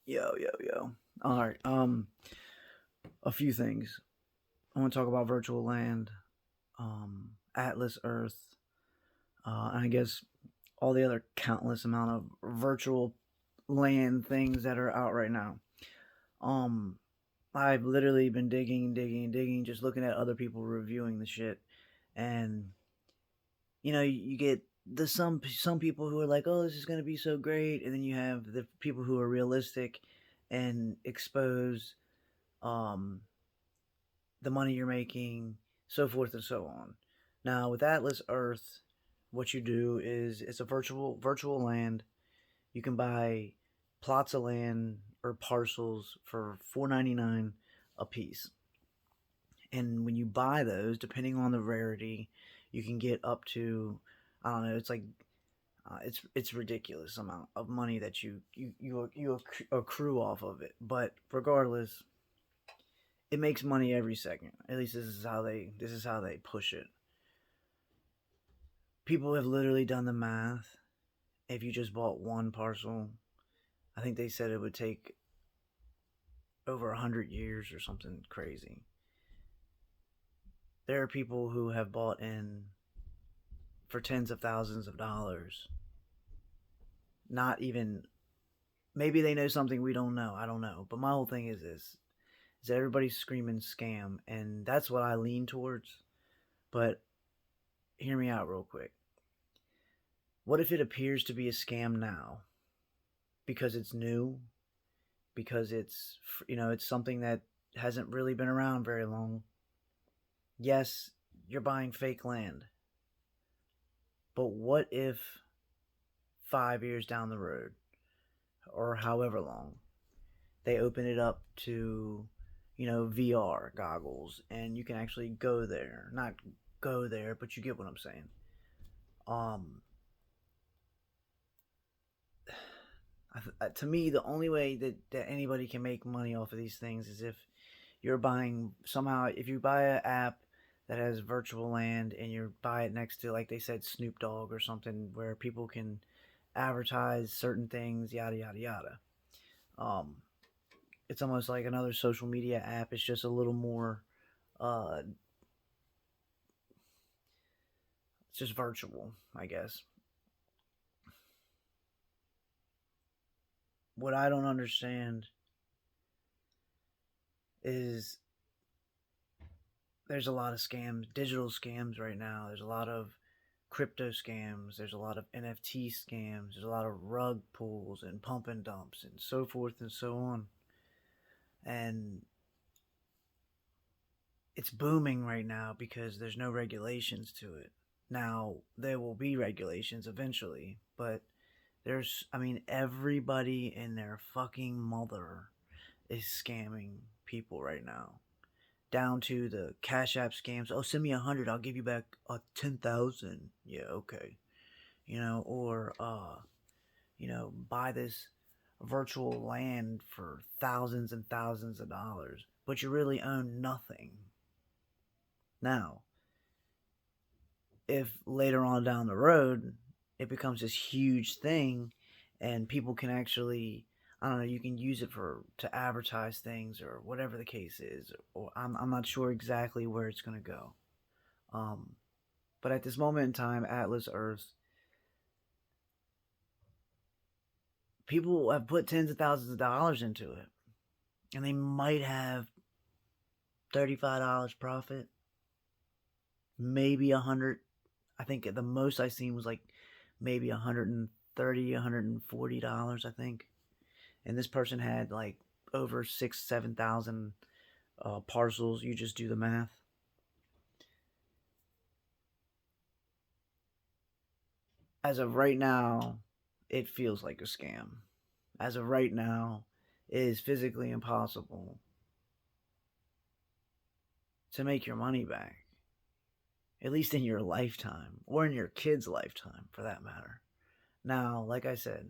Yo, yo, yo. All right. A few things. I want to talk about virtual land, Atlas Earth, and I guess all the other countless amount of virtual land things that are out right now. Um, I've literally been digging, just looking at other people reviewing the shit, and you get the some people who are like, "Oh, this is gonna be so great," and then you have the people who are realistic and expose um the money you're making, so forth and so on. Now, with Atlas Earth, what you do is it's a virtual land. You can buy plots of land or parcels for $4.99 a piece. And when you buy those, depending on the rarity, you can get up to, I don't know, it's like it's ridiculous amount of money that you accrue off of it. But regardless, it makes money every second. At least this is how they push it. People have literally done the math. If you just bought one parcel, I think they said it would take over 100 years or something crazy. There are people who have bought in for tens of thousands of dollars. Not even, maybe they know something we don't know. I don't know. But my whole thing is this: is that everybody's screaming scam, and that's what I lean towards. But hear me out real quick. What if it appears to be a scam now because it's new, because it's something that hasn't really been around very long. Yes, you're buying fake land. But what if 5 years down the road, or however long, they open it up to, VR goggles and you can actually go there? Not go there, but you get what I'm saying. Um, to me, the only way that anybody can make money off of these things is if you're buying somehow, if you buy an app that has virtual land and you buy it next to, like they said, Snoop Dogg or something, where people can advertise certain things, yada yada yada. um it's almost like another social media app. It's just a little more, uh it's just virtual, I guess. What I don't understand is there's a lot of scams, digital scams right now. There's a lot of crypto scams. There's a lot of NFT scams. There's a lot of rug pulls and pump and dumps and so forth and so on. And it's booming right now because there's no regulations to it. Now, there will be regulations eventually, but I mean, everybody and their fucking mother is scamming people right now. Down to the Cash App scams. Oh, send me 100, I'll give you back 10,000. Yeah, okay. Or buy this virtual land for thousands and thousands of dollars, but you really own nothing. Now, if later on down the road it becomes this huge thing and people can actually, I don't know, you can use it to advertise things or whatever the case is, or I'm not sure exactly where it's going to go. Um, but at this moment in time, Atlas Earth, people have put tens of thousands of dollars into it, and they might have $35 profit, maybe 100. I think the most I seen was like maybe 130, $140, I think. And this person had like over 7,000 parcels. You just do the math. As of right now, it feels like a scam. As of right now, it is physically impossible to make your money back, at least in your lifetime or in your kid's lifetime for that matter. Now, like I said,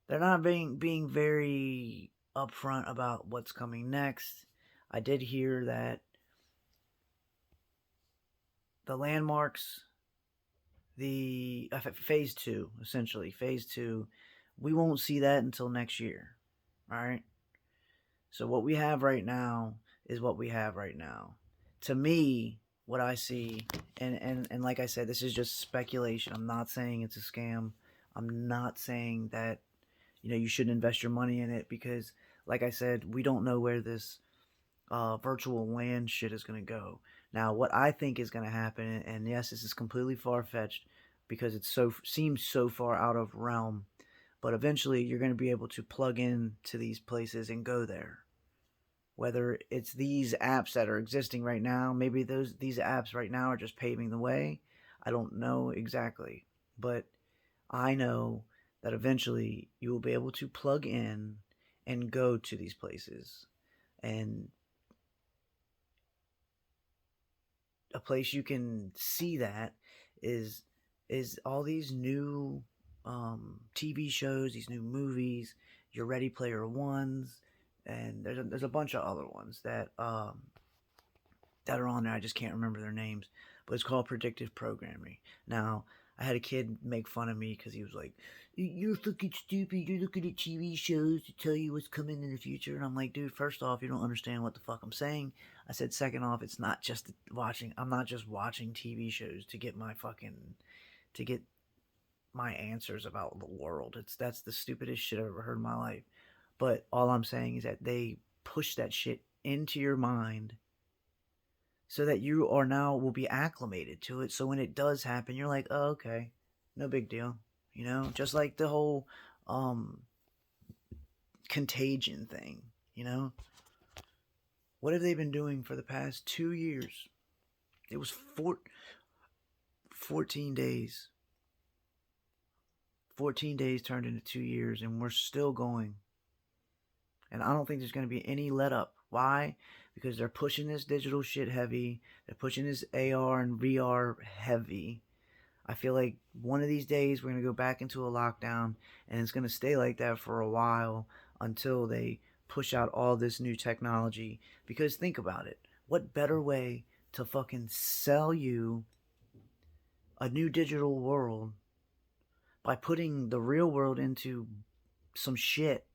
they're not being very upfront about what's coming next. I did hear that the landmarks, the phase two, essentially phase two, We won't see that until next year. All right. So what we have right now is what we have right now. To me, what I see, and like I said, this is just speculation. I'm not saying it's a scam. I'm not saying that you shouldn't invest your money in it because, like I said, we don't know where this virtual land shit is going to go. Now, what I think is going to happen, and yes, this is completely far fetched because it seems so far out of realm, but eventually you're going to be able to plug in to these places and go there. Whether it's these apps that are existing right now, maybe these apps right now are just paving the way. I don't know exactly, but I know that eventually you will be able to plug in and go to these places. And a place you can see that is all these new TV shows, these new movies, your Ready Player Ones, and there's a bunch of other ones that are on there. I just can't remember their names, but it's called predictive programming. Now, I had a kid make fun of me because he was like, "You're fucking stupid. You're looking at TV shows to tell you what's coming in the future." And I'm like, dude, first off, you don't understand what the fuck I'm saying. I said, second off, it's not just watching. I'm not just watching TV shows to get to get my answers about the world. That's the stupidest shit I've ever heard in my life. But all I'm saying is that they push that shit into your mind so that you are now will be acclimated to it. So when it does happen, you're like, oh, okay, no big deal. Just like the whole um, contagion thing. What have they been doing for the past 2 years? It was 14 days. 14 days turned into 2 years, and we're still going. And I don't think there's going to be any let up. Why? Because they're pushing this digital shit heavy. They're pushing this AR and VR heavy. I feel like one of these days we're going to go back into a lockdown, and it's going to stay like that for a while until they push out all this new technology. Because think about it. What better way to fucking sell you a new digital world by putting the real world into some shit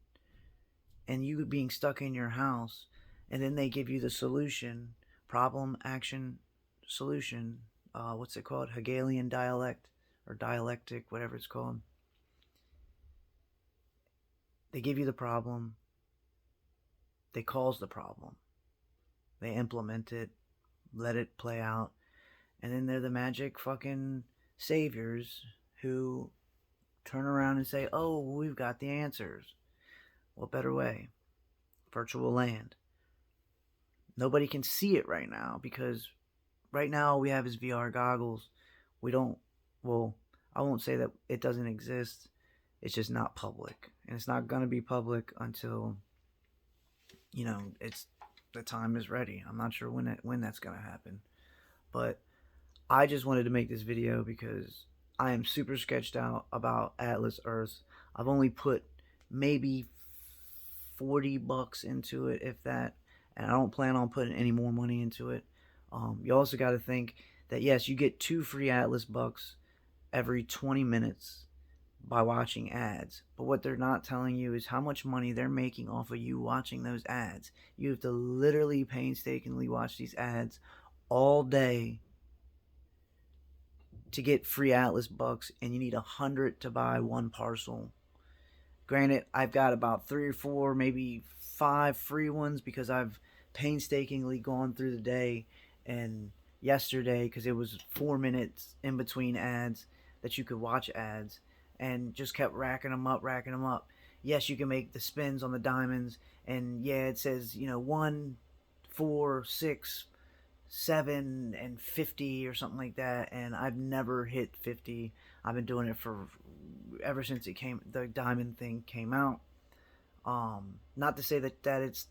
and you being stuck in your house, and then they give you the solution, problem, action, solution. What's it called? Hegelian dialect or dialectic, whatever it's called. They give you the problem. They cause the problem. They implement it, let it play out, and then they're the magic fucking saviors who turn around and say, "Oh, we've got the answers." What better way? Virtual land. Nobody can see it right now because right now all we have is VR goggles. We don't, well, I won't say that it doesn't exist. It's just not public. And it's not going to be public until, it's the time is ready. I'm not sure when that's going to happen. But I just wanted to make this video because I am super sketched out about Atlas Earth. I've only put maybe $40 into it, if that, and I don't plan on putting any more money into it. You also got to think that yes, you get 2 free Atlas bucks every 20 minutes by watching ads. But what they're not telling you is how much money they're making off of you watching those ads. You have to literally painstakingly watch these ads all day to get free Atlas bucks, and you need 100 to buy one parcel. Granted, I've got about 3 or 4, maybe 5 free ones because I've painstakingly gone through the day and yesterday because it was 4 minutes in between ads that you could watch ads and just kept racking them up. Yes, you can make the spins on the diamonds, and yeah, it says 1, 4, 6, 7 and 50 or something like that, and I've never hit 50. I've been doing it for ever since the diamond thing came out. Not to say that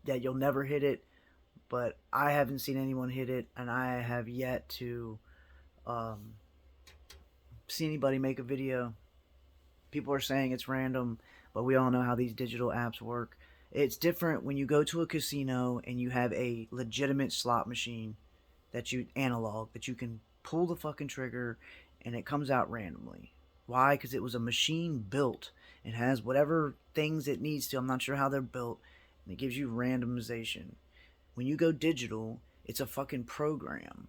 you'll never hit it, but I haven't seen anyone hit it, and I have yet to see anybody make a video. People are saying it's random, but we all know how these digital apps work. It's different when you go to a casino and you have a legitimate slot machine that you can pull the fucking trigger and it comes out randomly. Why? Because it was a machine built and has whatever things it needs to. I'm not sure how they're built. And it gives you randomization. When you go digital, it's a fucking program.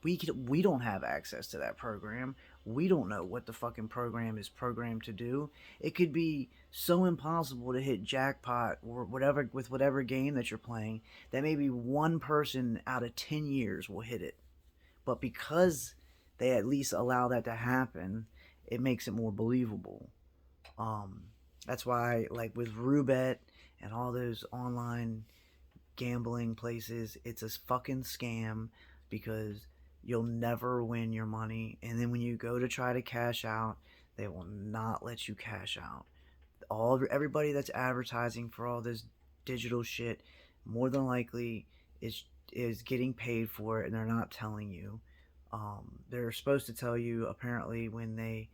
We don't have access to that program. We don't know what the fucking program is programmed to do. It could be so impossible to hit jackpot or whatever with whatever game that you're playing that maybe one person out of 10 years will hit it. But because they at least allow that to happen, it makes it more believable. Um, that's why, like with Roobet and all those online gambling places, it's a fucking scam because you'll never win your money. And then when you go to try to cash out, they will not let you cash out. Everybody that's advertising for all this digital shit, more than likely is getting paid for it, and they're not telling you. They're supposed to tell you apparently when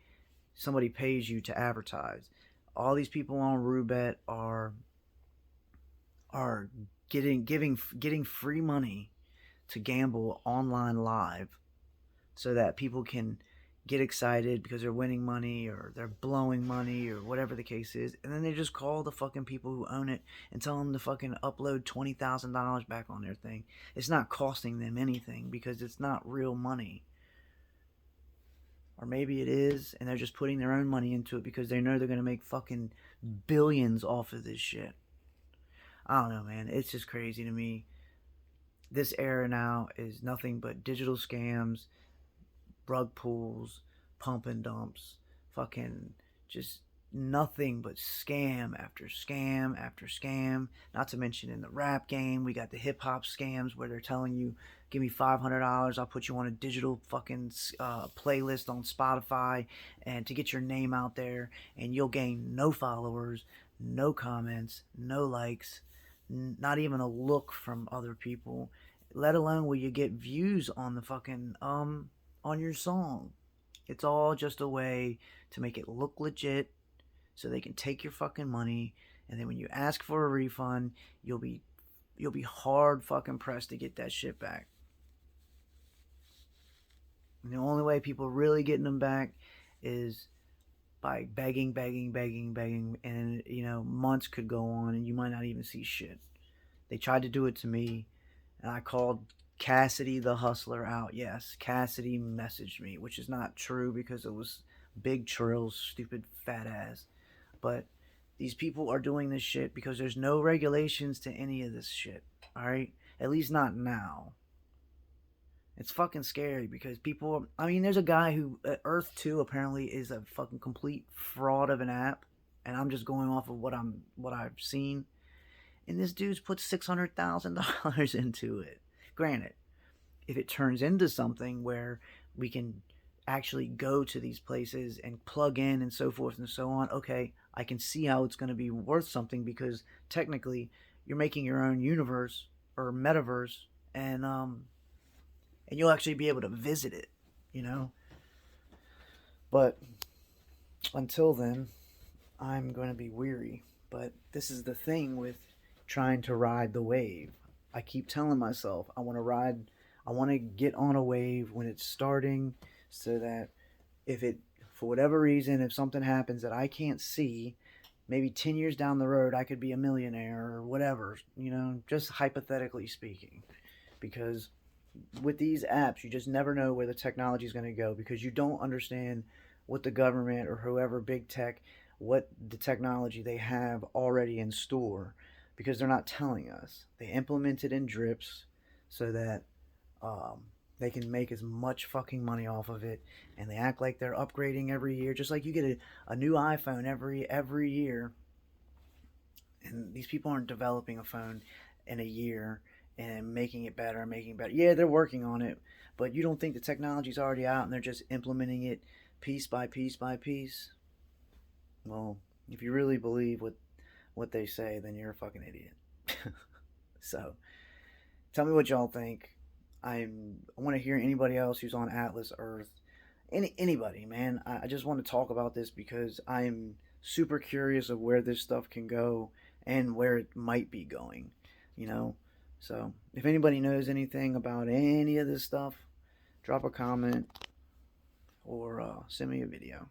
somebody pays you to advertise. All these people on Roobet are getting free money to gamble online live so that people can get excited because they're winning money or they're blowing money or whatever the case is, and then they just call the fucking people who own it and tell them to fucking upload $20,000 back on their thing. It's not costing them anything because it's not real money. Or maybe it is, and they're just putting their own money into it because they know they're gonna make fucking billions off of this shit. I don't know, man. It's just crazy to me. This era now is nothing but digital scams, rug pulls, pump and dumps, fucking just nothing but scam after scam after scam. Not to mention in the rap game, we got the hip hop scams where they're telling you, give me $500, I'll put you on a digital fucking playlist on Spotify and to get your name out there, and you'll gain no followers, no comments, no likes, not even a look from other people, let alone will you get views on the fucking on your song. It's all just a way to make it look legit so they can take your fucking money, and then when you ask for a refund, you'll be hard fucking pressed to get that shit back. And the only way people really getting them back is by begging, begging, begging, begging, and months could go on and you might not even see shit. They tried to do it to me, and I called Cassidy the Hustler out. Yes, Cassidy messaged me, which is not true because it was Big Trill's stupid fat ass. But these people are doing this shit because there's no regulations to any of this shit. Alright? At least not now. It's fucking scary because people. I mean, there's a guy who. Earth 2 apparently is a fucking complete fraud of an app. And I'm just going off of what I've seen. And this dude's put $600,000 into it. Granted, if it turns into something where we can actually go to these places and plug in and so forth and so on, okay, I can see how it's going to be worth something because technically you're making your own universe or metaverse, and you'll actually be able to visit it, you know. But until then, I'm going to be weary. But this is the thing with trying to ride the wave. I keep telling myself I want to get on a wave when it's starting so that if it, for whatever reason, if something happens that I can't see, maybe 10 years down the road, I could be a millionaire or whatever, just hypothetically speaking. Because with these apps, you just never know where the technology is going to go because you don't understand what the government or whoever big tech, what the technology they have already in store because they're not telling us. They implement it in drips so that they can make as much fucking money off of it, and they act like they're upgrading every year, just like you get a new iPhone every year. And these people aren't developing a phone in a year and making it better and making it better. Yeah, they're working on it, but you don't think the technology's already out and they're just implementing it piece by piece by piece? Well, if you really believe what they say, then you're a fucking idiot. So, tell me what y'all think. I want to hear anybody else who's on Atlas Earth. Anybody, man. I just want to talk about this because I'm super curious of where this stuff can go and where it might be going, you know? So, if anybody knows anything about any of this stuff, drop a comment or send me a video.